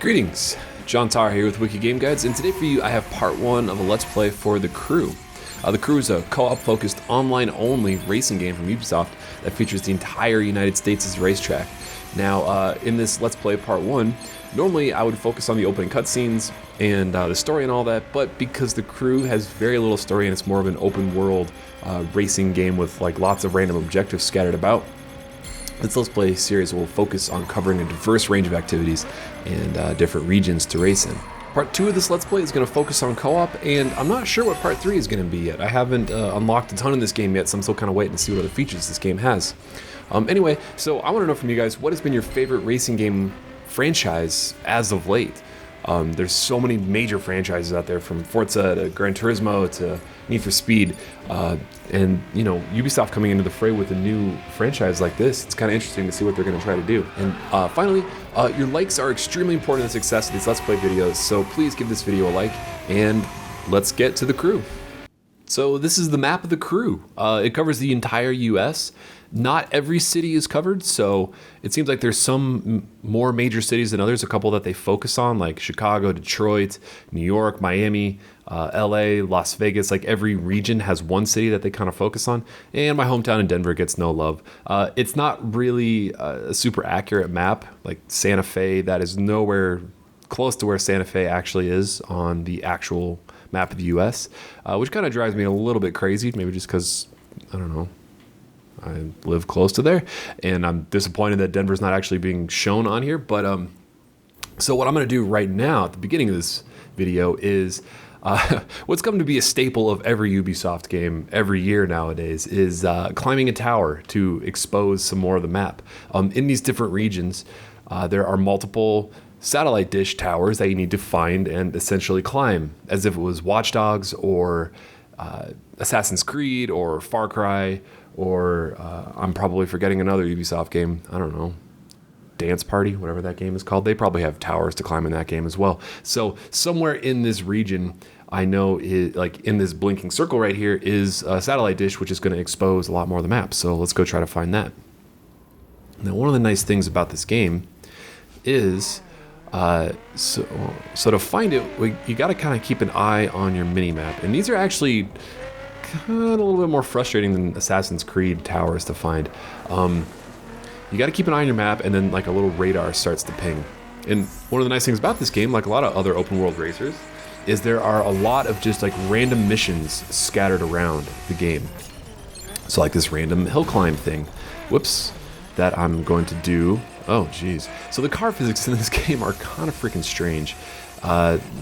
Greetings, John Tar here with WikiGameGuides, and today for you I have part 1 of a Let's Play for The Crew. The Crew is a co-op focused online-only racing game from Ubisoft that features the entire United States as a racetrack. Now, in this Let's Play part 1, normally I would focus on the opening cutscenes and the story and all that, but because The Crew has very little story and it's more of an open world racing game with like lots of random objectives scattered about, this Let's Play series will focus on covering a diverse range of activities and different regions to race in. Part 2 of this Let's Play is going to focus on co-op, and I'm not sure what Part 3 is going to be yet. I haven't unlocked a ton in this game yet, so I'm still kind of waiting to see what other features this game has. Anyway, so I want to know from you guys, what has been your favorite racing game franchise as of late? There's so many major franchises out there, from Forza to Gran Turismo to Need for Speed, and you know, Ubisoft coming into the fray with a new franchise like this, it's kind of interesting to see what they're going to try to do. And finally, your likes are extremely important to the success of these Let's Play videos, so please give this video a like, and let's get to The Crew. So this is the map of The Crew. It covers the entire US. Not every city is covered, so it seems like there's some more major cities than others, a couple that they focus on, like Chicago, Detroit, New York, Miami, LA, Las Vegas. Like every region has one city that they kind of focus on, and my hometown in Denver gets no love. It's not really a super accurate map, like Santa Fe. That is nowhere close to where Santa Fe actually is on the actual map of the US, which kind of drives me a little bit crazy, maybe just because, I don't know, I live close to there, and I'm disappointed that Denver's not actually being shown on here. But so what I'm going to do right now at the beginning of this video is what's come to be a staple of every Ubisoft game every year nowadays is climbing a tower to expose some more of the map. In these different regions, there are multiple satellite dish towers that you need to find and essentially climb, as if it was Watch Dogs or Assassin's Creed or Far Cry, or I'm probably forgetting another Ubisoft game, I don't know, Dance Party, whatever that game is called. They probably have towers to climb in that game as well. So somewhere in this region, I know it, like in this blinking circle right here, is a satellite dish, which is going to expose a lot more of the map. So let's go try to find that. Now, one of the nice things about this game is so to find it, you got to kind of keep an eye on your mini map, and these are actually kind of a little bit more frustrating than Assassin's Creed towers to find. You got to keep an eye on your map, and then like a little radar starts to ping. And one of the nice things about this game, like a lot of other open world racers, is there are a lot of just like random missions scattered around the game. So like this random hill climb thing, whoops, that I'm going to do. Oh geez. So the car physics in this game are kind of freaking strange.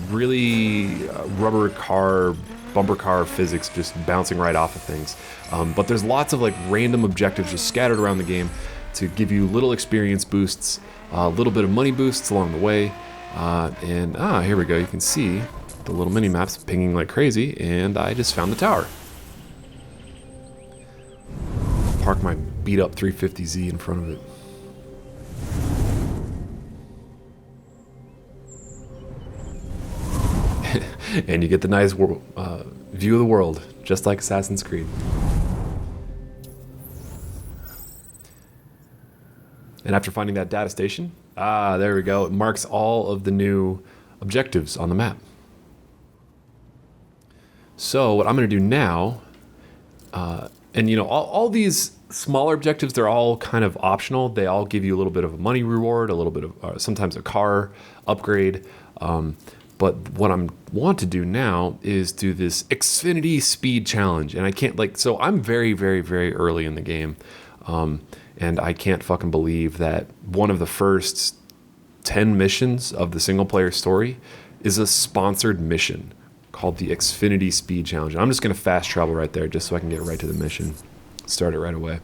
Really rubber car, bumper car physics just bouncing right off of things. But there's lots of like random objectives just scattered around the game to give you little experience boosts, a little bit of money boosts along the way. And here we go. You can see the little mini maps pinging like crazy, and I just found the tower. Park my beat up 350Z in front of it. And you get the nice view of the world, just like Assassin's Creed. And after finding that data station, there we go, it marks all of the new objectives on the map. So what I'm going to do now, and you know, all these smaller objectives, they're all kind of optional. They all give you a little bit of a money reward, a little bit of sometimes a car upgrade. But what I want to do now is do this Xfinity Speed Challenge. And I can't, like, so I'm very, very, very early in the game. And I can't fucking believe that one of the first 10 missions of the single player story is a sponsored mission called the Xfinity Speed Challenge. I'm just going to fast travel right there just so I can get right to the mission. Start it right away.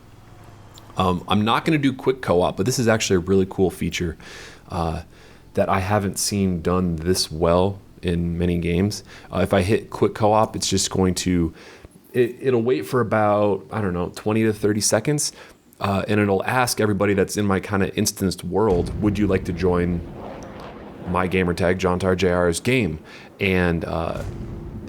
I'm not going to do quick co-op, but this is actually a really cool feature that I haven't seen done this well in many games. If I hit quick co-op, it's just going to, it'll wait for about, I don't know, 20 to 30 seconds, and it'll ask everybody that's in my kind of instanced world, would you like to join my gamertag, JohnTarJR's game? And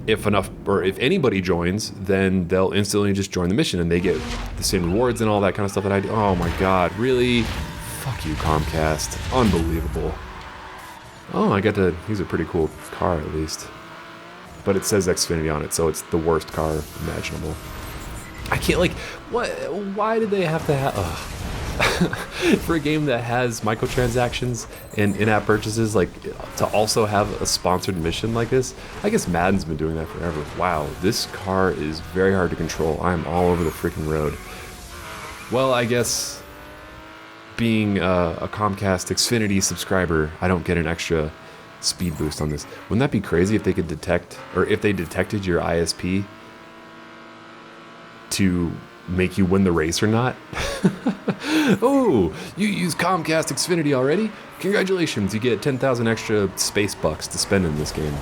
if anybody joins, then they'll instantly just join the mission, and they get the same rewards and all that kind of stuff that I do. Oh my God, really? Fuck you, Comcast. Unbelievable. Oh, I get to use a pretty cool car at least. But it says Xfinity on it, so it's the worst car imaginable. I can't, like, what? Why did they have to have... for a game that has microtransactions and in-app purchases, like, to also have a sponsored mission like this? I guess Madden's been doing that forever. Wow, this car is very hard to control. I'm all over the freaking road. Well, I guess being a Comcast Xfinity subscriber, I don't get an extra speed boost on this. Wouldn't that be crazy if they could detect, or if they detected your ISP to make you win the race or not? Oh, you use Comcast Xfinity already? Congratulations, you get 10,000 extra space bucks to spend in this game.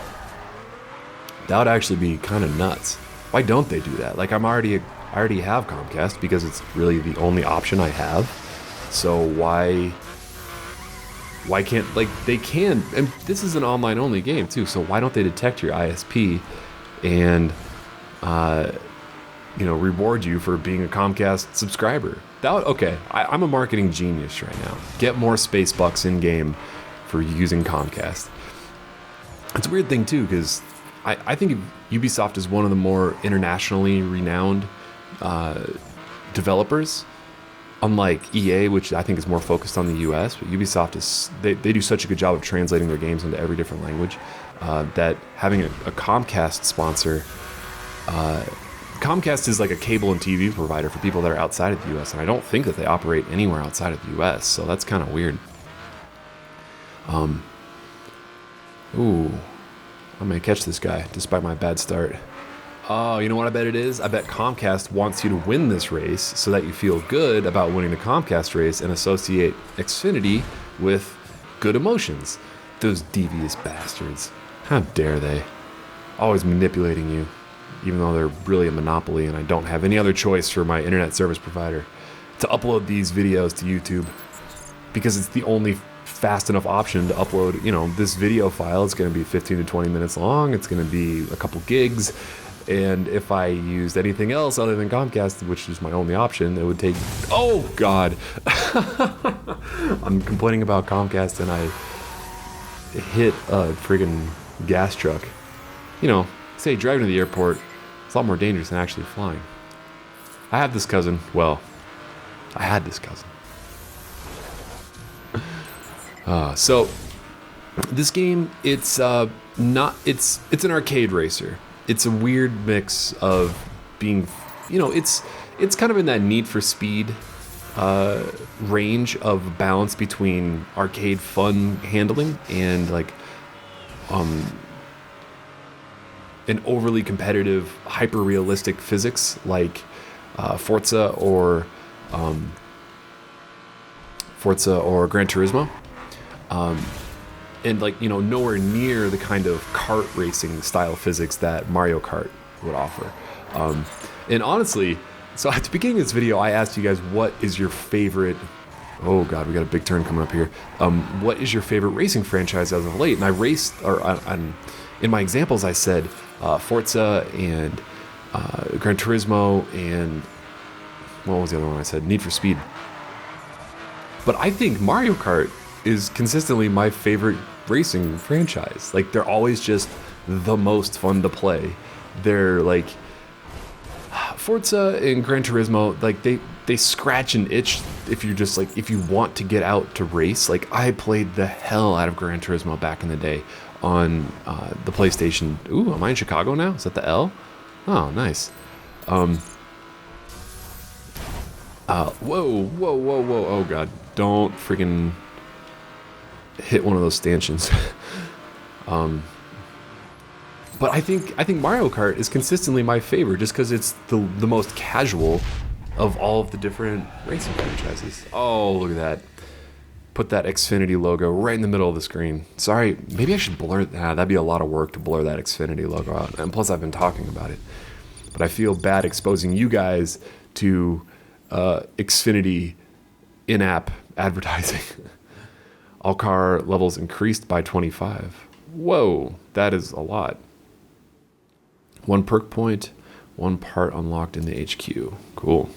That would actually be kind of nuts. Why don't they do that? Like, I already have Comcast because it's really the only option I have. So why can't, like, they can, and this is an online only game too, so why don't they detect your ISP and you know, reward you for being a Comcast subscriber? That would, okay, I'm a marketing genius right now. Get more space bucks in game for using Comcast. It's a weird thing too, because I think Ubisoft is one of the more internationally renowned developers. Unlike EA, which I think is more focused on the US, but Ubisoft is, they do such a good job of translating their games into every different language that having a Comcast sponsor, Comcast is like a cable and TV provider for people that are outside of the US, and I don't think that they operate anywhere outside of the US, so that's kind of weird. Ooh, I may catch this guy despite my bad start. Oh, you know what I bet it is? I bet Comcast wants you to win this race so that you feel good about winning the Comcast race and associate Xfinity with good emotions. Those devious bastards. How dare they? Always manipulating you, even though they're really a monopoly and I don't have any other choice for my internet service provider to upload these videos to YouTube because it's the only fast enough option to upload, you know, this video file. It's going to be 15 to 20 minutes long. It's going to be a couple gigs. And if I used anything else other than Comcast, which is my only option, it would take... Oh, God. I'm complaining about Comcast and I hit a friggin' gas truck. You know, say driving to the airport, it's a lot more dangerous than actually flying. I have this cousin. Well, I had this cousin. So, this game, it's not... It's an arcade racer. It's a weird mix of being, you know, it's kind of in that Need for Speed range of balance between arcade fun handling and like an overly competitive, hyper realistic physics like Forza or Gran Turismo. And like, you know, nowhere near the kind of kart racing style physics that Mario Kart would offer. And honestly, so at the beginning of this video, I asked you guys, what is your favorite... Oh God, we got a big turn coming up here. What is your favorite racing franchise as of late? And I raced, or in my examples, I said Forza and Gran Turismo and what was the other one I said? Need for Speed. But I think Mario Kart is consistently my favorite racing franchise. Like, they're always just the most fun to play. They're like Forza and Gran Turismo, like they scratch an itch if you're just like, if you want to get out to race. Like, I played the hell out of Gran Turismo back in the day on the PlayStation. Ooh, am I in Chicago now? Is that the L? Oh, nice. Whoa. Oh God, don't freaking hit one of those stanchions. But I think Mario Kart is consistently my favorite just because it's the most casual of all of the different racing franchises. Oh, look at that. Put that Xfinity logo right in the middle of the screen. Sorry, maybe I should blur that. That'd be a lot of work to blur that Xfinity logo out. And plus, I've been talking about it. But I feel bad exposing you guys to Xfinity in-app advertising. All car levels increased by 25. Whoa, that is a lot. 1 perk point, 1 part unlocked in the HQ. Cool.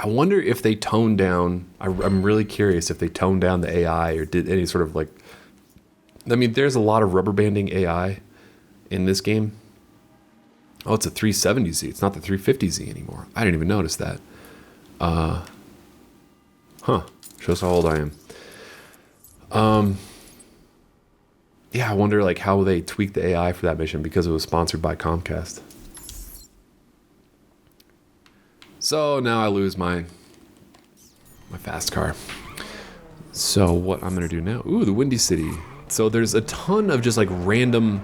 I wonder if they toned down. I'm really curious if they toned down the AI or did any sort of like. I mean, there's a lot of rubber banding AI in this game. Oh, it's a 370Z. It's not the 350Z anymore. I didn't even notice that. Shows how old I am. Yeah, I wonder like how they tweaked the AI for that mission because it was sponsored by Comcast. So now I lose my fast car. So what I'm gonna do now? Ooh, the Windy City. So there's a ton of just like random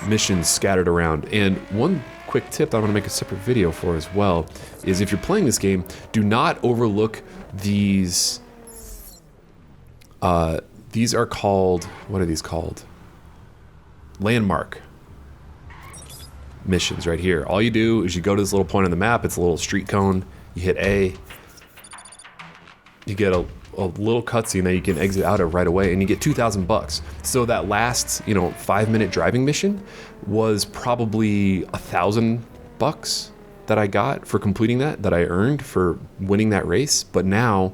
missions scattered around. And one quick tip that I'm gonna make a separate video for as well is if you're playing this game, do not overlook these. These are called, what are these called? Landmark missions right here. All you do is you go to this little point on the map. It's a little street cone. You hit A. You get a little cutscene that you can exit out of right away, and you get $2,000. So that last, 5-minute driving mission was probably $1,000 that I got for completing that I earned for winning that race. But now,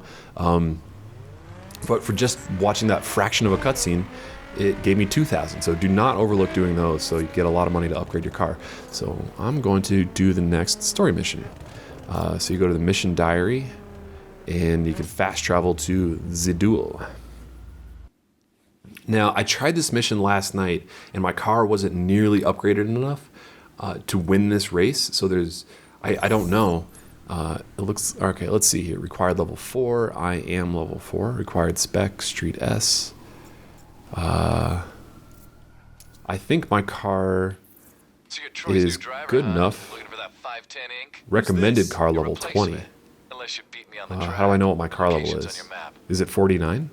but for just watching that fraction of a cutscene, it gave me $2,000. So do not overlook doing those. So you get a lot of money to upgrade your car. So I'm going to do the next story mission. So you go to the mission diary, and you can fast travel to the duel. Now, I tried this mission last night, and my car wasn't nearly upgraded enough to win this race. So I don't know. It looks, okay, let's see here. Required level 4. I am level 4. Required spec, street S. I think my car is good enough. Recommended car level 20. How do I know what my car level is? Is it 49?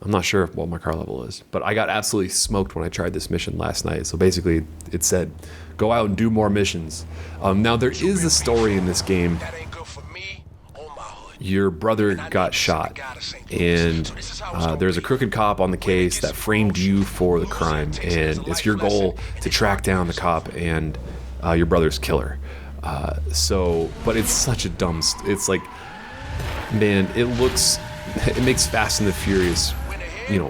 I'm not sure what my car level is, but I got absolutely smoked when I tried this mission last night. So basically, it said, go out and do more missions. Now, there is a story in this game. Your brother got shot, and there's a crooked cop on the case that framed you for the crime, and it's your goal to track down the cop and your brother's killer. But it's such a dumb, it's like, man, it makes Fast and the Furious,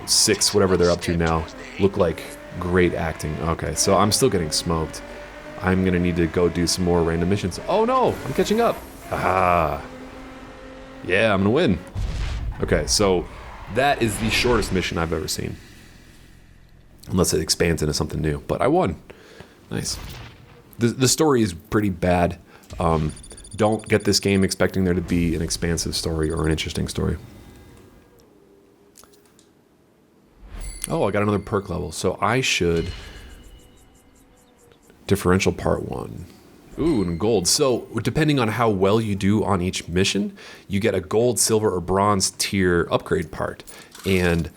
6, whatever they're up to now, look like great acting. Okay, so I'm still getting smoked. I'm gonna need to go do some more random missions. Oh no, I'm catching up. Yeah, I'm gonna win. Okay, so that is the shortest mission I've ever seen. Unless it expands into something new, but I won. Nice. The story is pretty bad. Don't get this game expecting there to be an expansive story or an interesting story. Oh, I got another perk level. So I should... Differential part 1. Ooh, and gold. So depending on how well you do on each mission, you get a gold, silver, or bronze tier upgrade part. And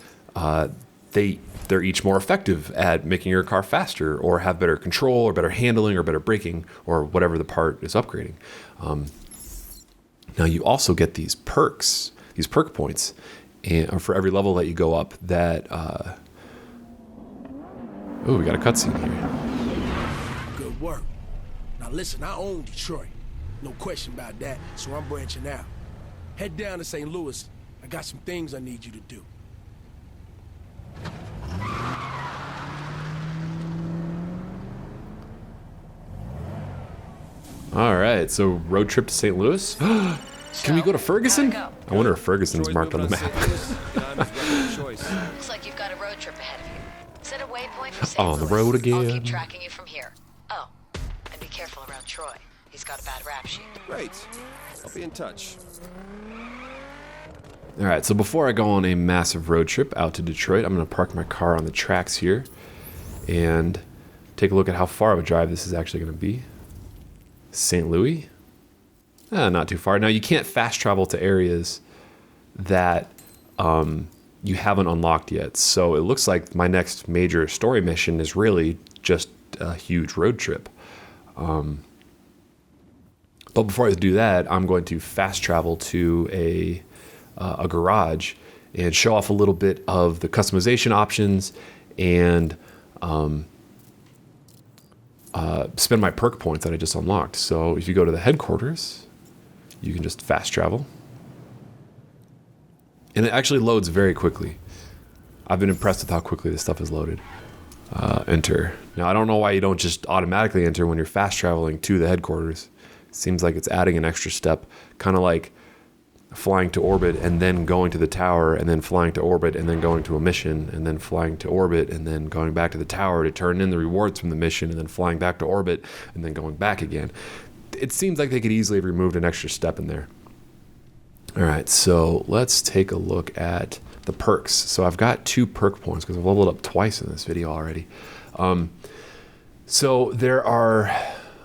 they're each more effective at making your car faster or have better control or better handling or better braking or whatever the part is upgrading. Now you also get these perks, these perk points, and for every level that you go up that... Oh, we got a cutscene here. Good work. Now listen, I own Detroit. No question about that, so I'm branching out. Head down to St. Louis. I got some things I need you to do. All right, so road trip to St. Louis. Can we go to Ferguson? Go. I wonder if Ferguson's marked on the map. Looks like you've got a road trip ahead of you. Set a waypoint for St. On the Louis. road I'll again. keep tracking you from here. Oh, and be careful around Troy. He's got a bad rap sheet. Great. I'll be in touch. All right, so before I go on a massive road trip out to Detroit, I'm going to park my car on the tracks here and take a look at how far of a drive this is actually going to be. St. Louis? Not too far. Now, you can't fast travel to areas that you haven't unlocked yet. So it looks like my next major story mission is really just a huge road trip. But before I do that, I'm going to fast travel to a garage and show off a little bit of the customization options and spend my perk points that I just unlocked. So if you go to the headquarters, you can just fast travel. And it actually loads very quickly. I've been impressed with how quickly this stuff is loaded. Enter. Now, I don't know why you don't just automatically enter when you're fast traveling to the headquarters. Seems like it's adding an extra step, kind of like flying to orbit and then going to the tower and then flying to orbit and then going to a mission and then flying to orbit and then going back to the tower to turn in the rewards from the mission and then flying back to orbit and then going back again. It seems like they could easily have removed an extra step in there. All right, so let's take a look at the perks. So I've got 2 perk points because I've leveled up twice in this video already. So there are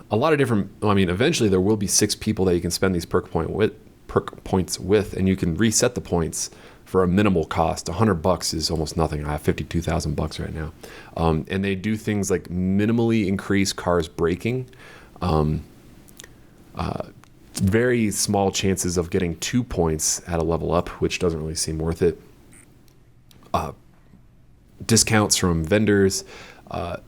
a lot of different, eventually there will be 6 people that you can spend these perk points with, and you can reset the points for a minimal cost. $100 is almost nothing. I have 52,000 bucks right now. And they do things like minimally increase cars braking, very small chances of getting 2 points at a level up, which doesn't really seem worth it. Discounts from vendors,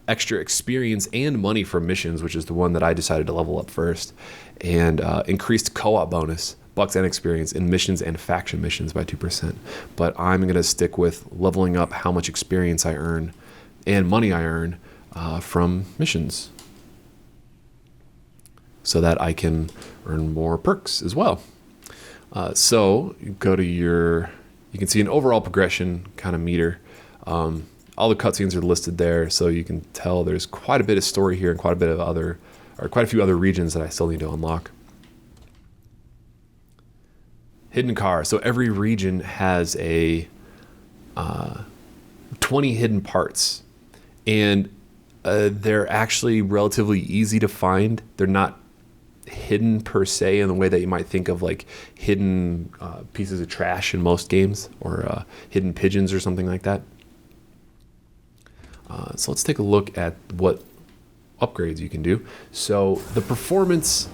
extra experience and money for missions, which is the one that I decided to level up first, and increased co-op bonus, bucks and experience in missions and faction missions by 2%. But I'm going to stick with leveling up how much experience I earn and money I earn from missions, so that I can earn more perks as well. So you go to you can see an overall progression kind of meter. All the cutscenes are listed there, so you can tell there's quite a bit of story here and quite a few other regions that I still need to unlock. Hidden car. So every region has 20 hidden parts, and they're actually relatively easy to find. They're not hidden per se in the way that you might think of like hidden pieces of trash in most games, or hidden pigeons or something like that. So let's take a look at what upgrades you can do. So the performance,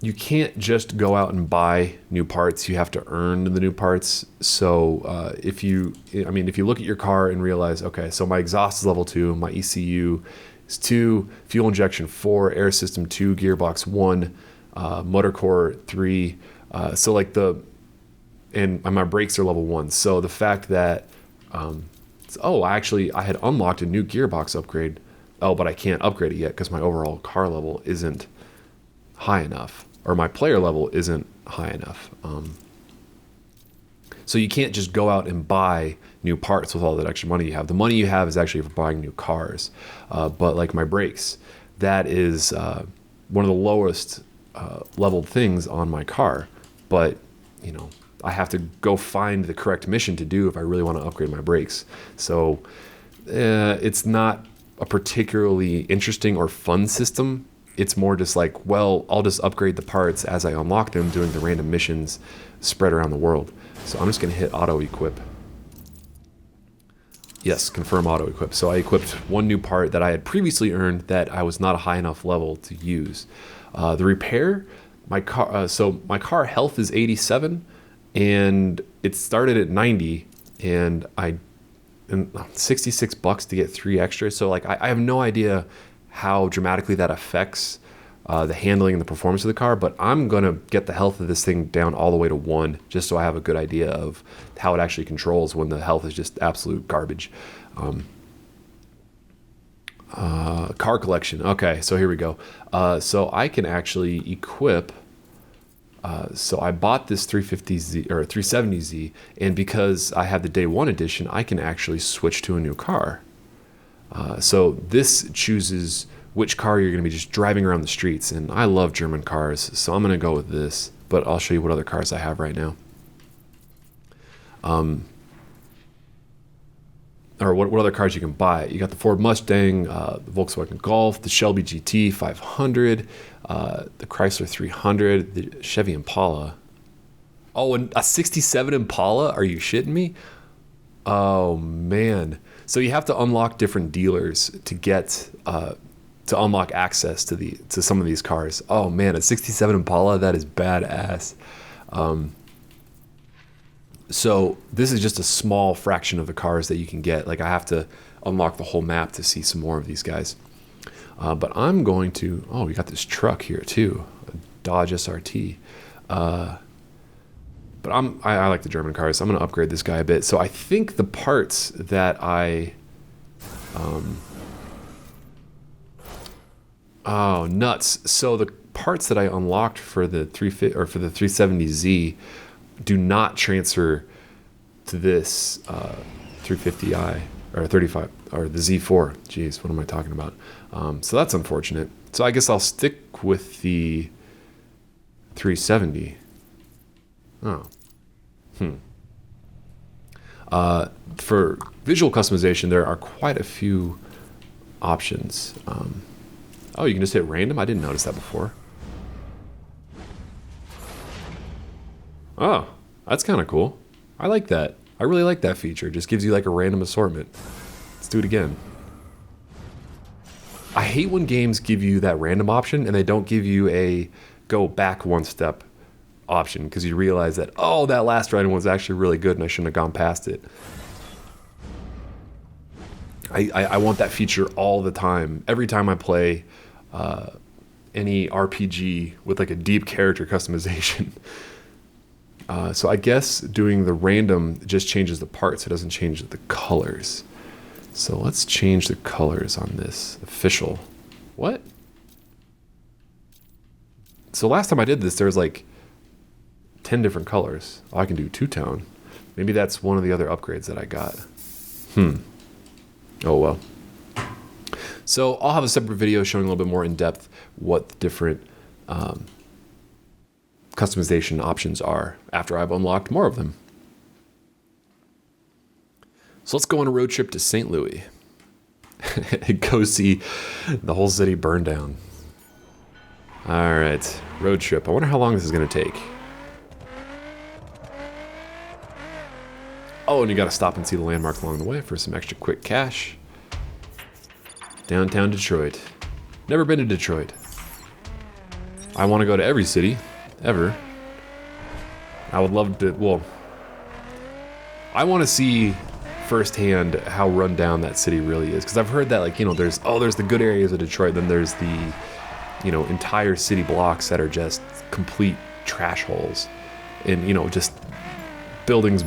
you can't just go out and buy new parts. You have to earn the new parts. So if you look at your car and realize, okay, so my exhaust is level 2, my ECU is 2, fuel injection 4, air system 2, gearbox 1, motor core 3. And my brakes are level 1. So the fact that, I had unlocked a new gearbox upgrade. Oh, but I can't upgrade it yet because my overall car level isn't high enough, or my player level isn't high enough. So you can't just go out and buy new parts with all that extra money you have. The money you have is actually for buying new cars. But like my brakes, that is one of the lowest leveled things on my car. But, I have to go find the correct mission to do if I really want to upgrade my brakes. So it's not a particularly interesting or fun system. It's more just like, well, I'll just upgrade the parts as I unlock them, doing the random missions spread around the world. So I'm just going to hit auto equip. Yes, confirm auto equip. So I equipped one new part that I had previously earned that I was not a high enough level to use. The repair, my car health is 87, and it started at 90, and $66 to get 3 extra. So like I have no idea how dramatically that affects the handling and the performance of the car, but I'm gonna get the health of this thing down all the way to 1, just so I have a good idea of how it actually controls when the health is just absolute garbage. Car collection. Okay, so here we go. So I can actually equip. So I bought this 350Z or 370Z, and because I have the day 1 edition, I can actually switch to a new car. So this chooses which car you're going to be just driving around the streets, and I love German cars, so I'm going to go with this, but I'll show you what other cars I have right now. Or what other cars you can buy. You got the Ford Mustang, the Volkswagen Golf, the Shelby GT 500, the Chrysler 300, the Chevy Impala. Oh, and a 67 Impala? Are you shitting me? Oh, man. So you have to unlock different dealers to get to unlock access to some of these cars. Oh man, a 67 Impala, that is badass. So this is just a small fraction of the cars that you can get. Like I have to unlock the whole map to see some more of these guys. But I'm going to, oh, we got this truck here too, a Dodge SRT. But I like the German cars, so I'm going to upgrade this guy a bit. So I think the parts that I, oh, nuts. So the parts that I unlocked for the 370Z do not transfer to this 350i or 35 or the Z4. Jeez, what am I talking about? So that's unfortunate. So I guess I'll stick with the 370. Oh. For visual customization, there are quite a few options. Oh, you can just hit random? I didn't notice that before. Oh, that's kind of cool. I like that. I really like that feature. It just gives you like a random assortment. Let's do it again. I hate when games give you that random option and they don't give you a go back one step option because you realize that, oh, that last random was actually really good and I shouldn't have gone past it. I want that feature all the time. Every time I play any RPG with like a deep character customization. So I guess doing the random just changes the parts. It doesn't change the colors. So let's change the colors on this. Official. What? So last time I did this, there was like 10 different colors. Oh, I can do two-tone. Maybe that's one of the other upgrades that I got. Oh, well. So I'll have a separate video showing a little bit more in depth what the different customization options are after I've unlocked more of them. So let's go on a road trip to St. Louis and go see the whole city burn down. All right, road trip. I wonder how long this is going to take. Oh, and you got to stop and see the landmarks along the way for some extra quick cash. Downtown Detroit. Never been to Detroit. I want to go to every city, ever. I would love to, well, I want to see firsthand how run down that city really is. Because I've heard that, like, you know, there's the good areas of Detroit, then there's the, you know, entire city blocks that are just complete trash holes. And, you know, just buildings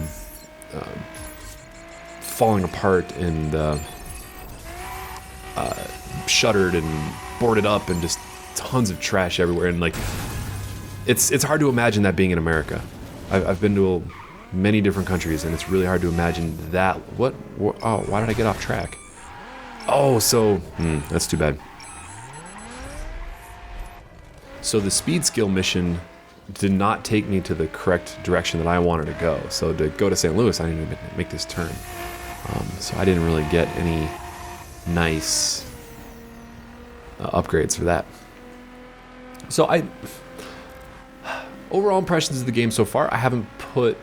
falling apart and shuttered and boarded up and just tons of trash everywhere. And like, it's hard to imagine that being in America. I've been to many different countries and it's really hard to imagine that. Oh, why did I get off track? Oh, so that's too bad. So the speed skill mission did not take me to the correct direction that I wanted to go. So to go to St. Louis, I needed to make this turn. So I didn't really get any nice upgrades for that. So overall impressions of the game so far, I haven't put,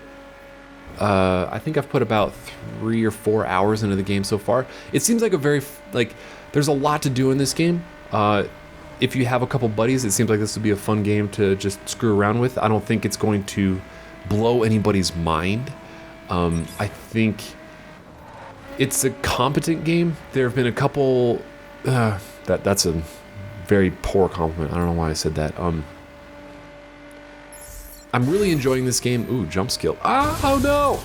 I think I've put about 3 or 4 hours into the game so far. It seems like there's a lot to do in this game. If you have a couple buddies, it seems like this would be a fun game to just screw around with. I don't think it's going to blow anybody's mind. I think it's a competent game. There have been a couple, that's a very poor compliment. I don't know why I said that. I'm really enjoying this game. Ooh, jump skill. Oh no!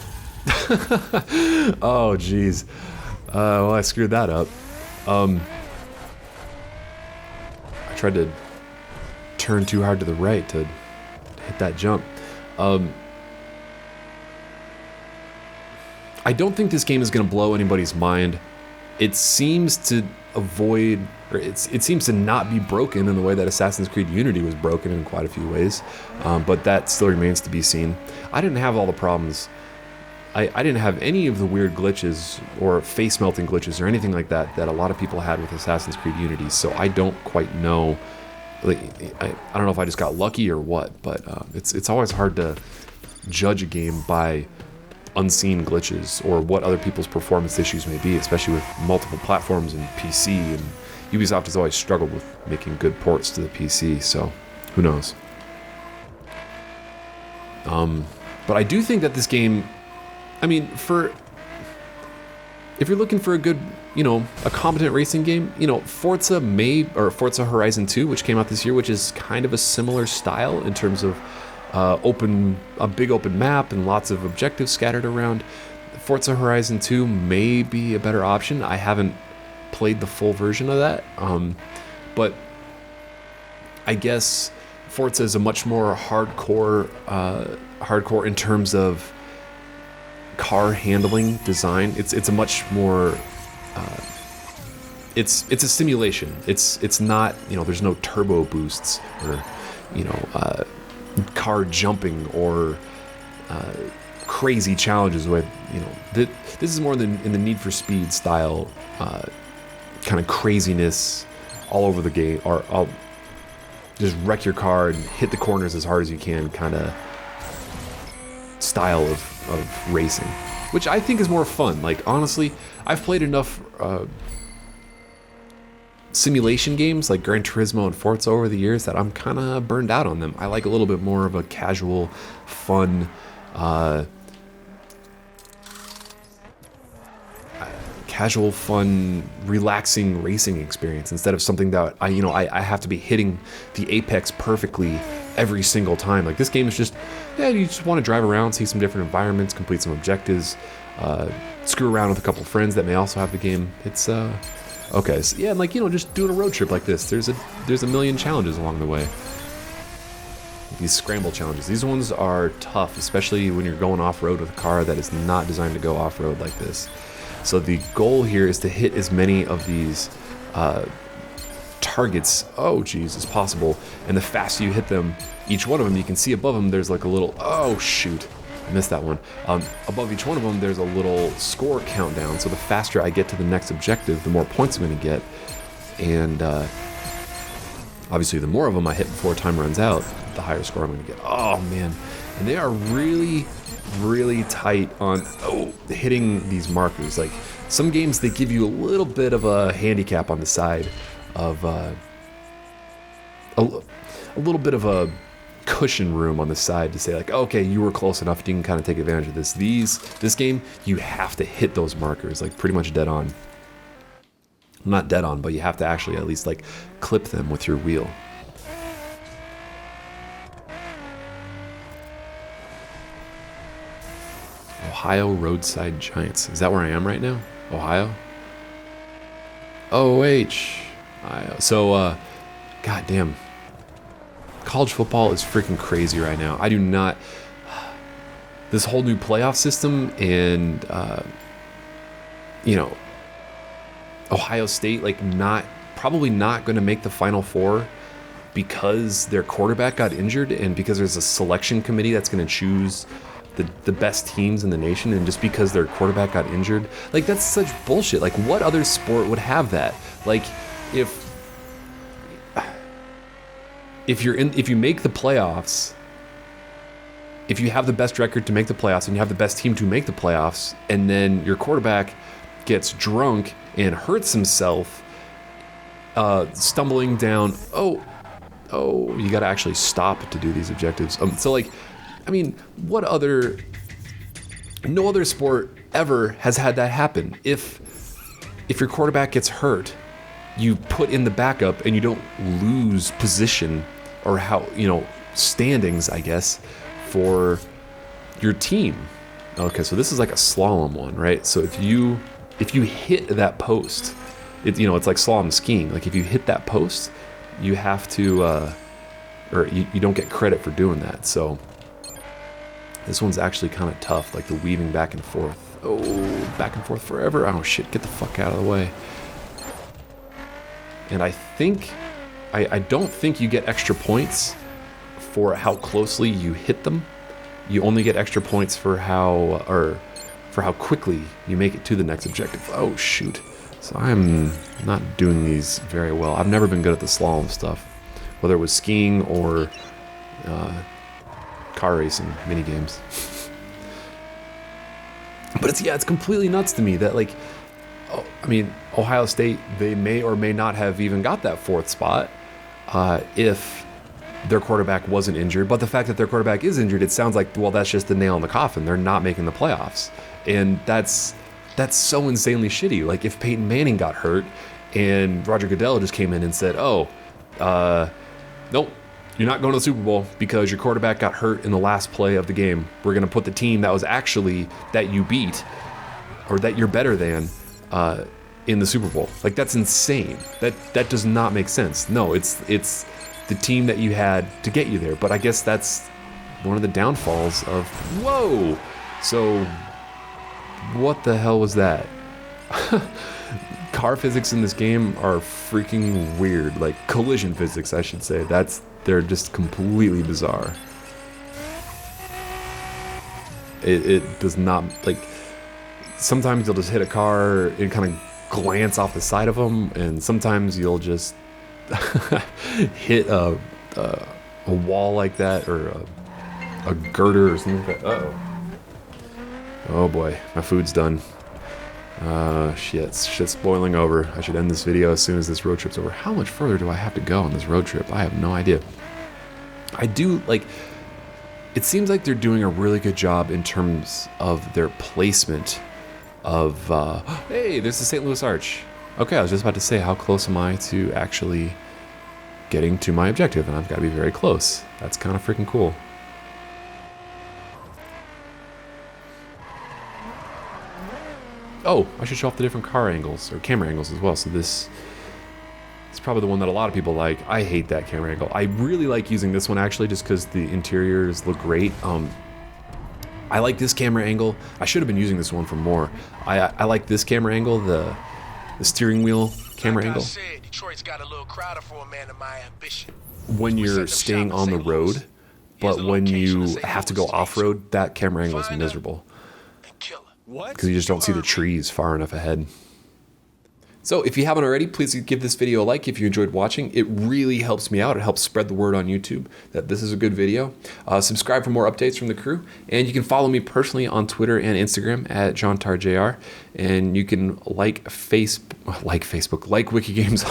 Oh geez. Well, I screwed that up. I tried to turn too hard to the right to hit that jump. I don't think this game is going to blow anybody's mind. It seems to avoid, or it seems to not be broken in the way that Assassin's Creed Unity was broken in quite a few ways, but that still remains to be seen. I didn't have all the problems. I didn't have any of the weird glitches or face melting glitches or anything like that that a lot of people had with Assassin's Creed Unity, so I don't quite know. Like, I don't know if I just got lucky or what, but it's always hard to judge a game by unseen glitches or what other people's performance issues may be, especially with multiple platforms and PC, and Ubisoft has always struggled with making good ports to the PC, so who knows. But I do think that this game, I mean, if you're looking for a good a competent racing game. Forza Horizon 2, which came out this year, which is kind of a similar style in terms of a big open map and lots of objectives scattered around. Forza Horizon 2 may be a better option. I haven't played the full version of that, but I guess Forza is a much more hardcore in terms of car handling design. It's a much more it's a simulation. It's not, there's no turbo boosts or car jumping or crazy challenges with this is more than in the Need for Speed style kind of craziness all over the game, or I'll just wreck your car and hit the corners as hard as you can kind of style of racing, which I think is more fun. Like, honestly, I've played enough simulation games like Gran Turismo and Forza over the years that I'm kind of burned out on them. I like a little bit more of a casual, fun, relaxing racing experience instead of something that I have to be hitting the apex perfectly every single time. Like, this game is just, you just want to drive around, see some different environments, complete some objectives, screw around with a couple friends that may also have the game. It's okay, so yeah, and like, just doing a road trip like this, there's a million challenges along the way. These scramble challenges, these ones are tough, especially when you're going off-road with a car that is not designed to go off-road like this. So the goal here is to hit as many of these targets, as possible. And the faster you hit them, each one of them, you can see above them, there's like a little, I missed that one. Above each one of them, there's a little score countdown. So the faster I get to the next objective, the more points I'm going to get. And obviously, the more of them I hit before time runs out, the higher score I'm going to get. Oh, man. And they are really, really tight on hitting these markers. Like, some games, they give you a little bit of a handicap on the side of a little bit of a cushion room on the side to say, like, okay, you were close enough, you can kind of take advantage of this. This game, you have to hit those markers, like, pretty much dead on. Not dead on, but you have to actually at least, like, clip them with your wheel. Ohio Roadside Giants. Is that where I am right now? Ohio? Ohio. So, goddamn. College football is freaking crazy right now. I do not... This whole new playoff system and, Ohio State, like, probably not going to make the Final Four because their quarterback got injured and because there's a selection committee that's going to choose the best teams in the nation, and just because their quarterback got injured. Like, that's such bullshit. Like, what other sport would have that? Like, if you make the playoffs, if you have the best record to make the playoffs and you have the best team to make the playoffs, and then your quarterback gets drunk and hurts himself, stumbling down, you gotta actually stop to do these objectives. So, like, I mean, no other sport ever has had that happen. If your quarterback gets hurt, you put in the backup and you don't lose position or standings, I guess, for your team. Okay, so this is like a slalom one, right? So if you hit that post, it's like slalom skiing. Like, if you hit that post, you have to, or you don't get credit for doing that. So this one's actually kind of tough, like the weaving back and forth. Back and forth forever. Oh shit, get the fuck out of the way. And I don't think you get extra points for how closely you hit them. You only get extra points for how quickly you make it to the next objective. Oh shoot. So I'm not doing these very well. I've never been good at the slalom stuff, whether it was skiing or car racing mini games. But it's completely nuts to me that, like, Ohio State, they may or may not have even got that fourth spot if their quarterback wasn't injured. But the fact that their quarterback is injured, it sounds like, well, that's just the nail in the coffin. They're not making the playoffs. And that's that's so insanely shitty. Like if Peyton Manning got hurt and Roger Goodell just came in and said, oh, nope, you're not going to the Super Bowl because your quarterback got hurt in the last play of the game. We're going to put the team that was actually that you beat or that you're better than in the Super Bowl. Like that's insane. That does not make sense. No, it's the team that you had to get you there. But I guess that's one of the downfalls of, whoa. So what the hell was that? Car physics in this game are freaking weird. Like collision physics, I should say. They're just completely bizarre. It does not, like, sometimes you'll just hit a car and kind of glance off the side of them, and sometimes you'll just hit a wall like that, or a girder or something like that. Uh-oh. Oh boy, my food's done. Shit's boiling over. I should end this video as soon as this road trip's over. How much further do I have to go on this road trip? I have no idea. I do, like, it seems like they're doing a really good job in terms of their placement of, hey, there's the St. Louis Arch. Okay, I was just about to say, how close am I to actually getting to my objective? And I've got to be very close. That's kind of freaking cool. Oh, I should show off the different car angles, or camera angles as well. So this is probably the one that a lot of people like. I hate that camera angle. I really like using this one actually, just because the interiors look great. I like this camera angle. I should have been using this one for more. I like this camera angle, the steering wheel camera angle. Detroit's got a little crowded for a man of my ambition. When you're staying on the road, but when you have to go off-road, that camera angle is miserable. Because you just don't see the trees far enough ahead. So if you haven't already, please give this video a like if you enjoyed watching. It really helps me out. It helps spread the word on YouTube that this is a good video. Subscribe for more updates from the crew. And you can follow me personally on Twitter and Instagram at JohnTarJR. And you can like WikiGames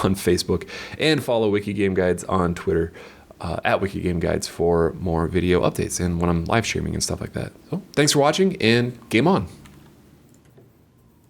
on Facebook. And follow WikiGameGuides on Twitter at WikiGameGuides for more video updates and when I'm live streaming and stuff like that. So thanks for watching and game on.